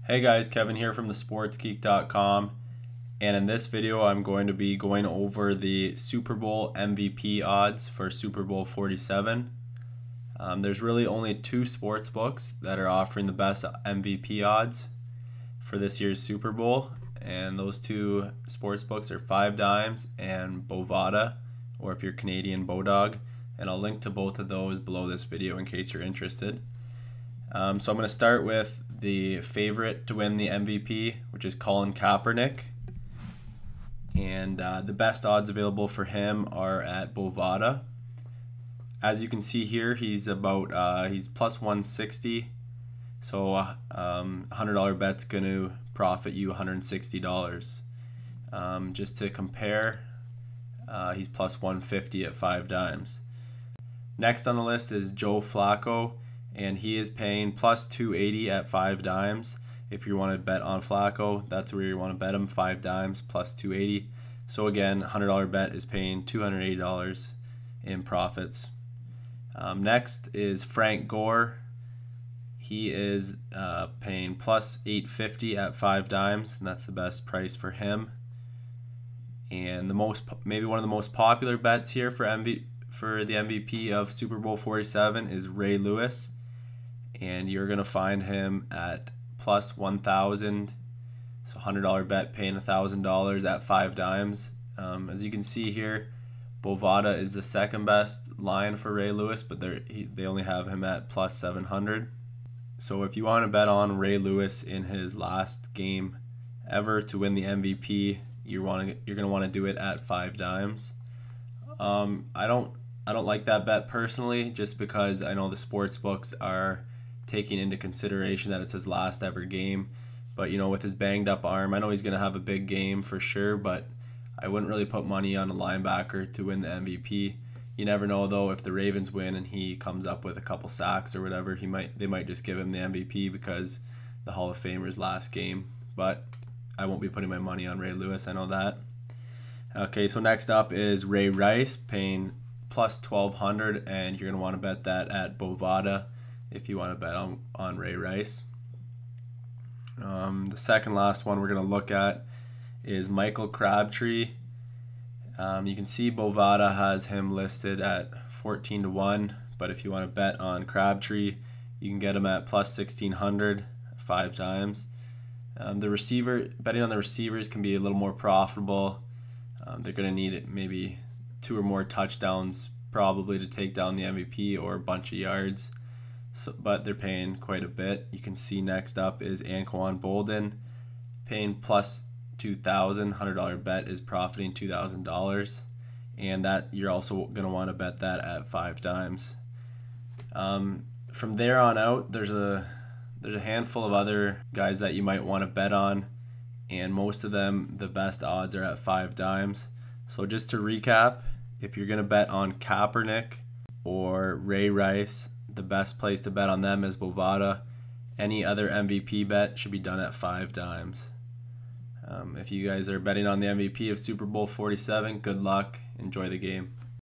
Hey guys, Kevin here from the sportsgeek.com, and in this video I'm going to be going over the Super Bowl MVP odds for Super Bowl 47. There's really only two sports books that are offering the best MVP odds for this year's Super Bowl, and those two sports books are 5 Dimes and Bovada, or if you're Canadian, Bodog, and I'll link to both of those below this video in case you're interested. So I'm going to start with the favorite to win the MVP, which is Colin Kaepernick, and the best odds available for him are at Bovada. As you can see here, he's about he's plus 160, so $100 bet's going to profit you $160. Just to compare, he's plus 150 at 5 Dimes. Next on the list is Joe Flacco, and he is paying plus 280 at 5 Dimes. If you want to bet on Flacco, that's where you want to bet him, 5 Dimes plus 280. So again, $100 bet is paying $280 in profits. Next is Frank Gore. He is paying plus 850 at 5 Dimes, and that's the best price for him. And maybe one of the most popular bets here for the MVP of Super Bowl 47 is Ray Lewis, and you're going to find him at plus 1,000, so $100 bet paying $1,000 at 5 Dimes. As you can see here, Bovada is the second best line for Ray Lewis, but they only have him at plus 700. So if you want to bet on Ray Lewis in his last game ever to win the MVP, you're going to want to do it at 5 Dimes. I don't like that bet personally, just because I know the sports books are taking into consideration that it's his last ever game. But you know, with his banged up arm, I know he's going to have a big game for sure, but I wouldn't really put money on a linebacker to win the MVP. You never know though, if the Ravens win and he comes up with a couple sacks or whatever, they might just give him the MVP because the Hall of Famer's last game. But I won't be putting my money on Ray Lewis, I know that. Okay, so next up is Ray Rice, paying plus 1,200, and you're going to want to bet that at Bovada if you want to bet on Ray Rice. The second last one we're going to look at is Michael Crabtree. You can see Bovada has him listed at 14-1, but if you want to bet on Crabtree, you can get him at plus 1,600 5 Dimes. Betting on the receivers can be a little more profitable. They're going to need maybe 2 or more touchdowns probably to take down the MVP, or a bunch of yards. But they're paying quite a bit. You can see next up is Anquan Boldin, paying plus 2,000. $100 bet is profiting $2,000, and that you're also going to want to bet that at 5 Dimes. From there on out, there's a handful of other guys that you might want to bet on, and most of them, the best odds are at 5 Dimes. So just to recap, if you're going to bet on Kaepernick or Ray Rice, the best place to bet on them is Bovada. Any other MVP bet should be done at 5 Dimes. If you guys are betting on the MVP of Super Bowl 47, good luck. Enjoy the game.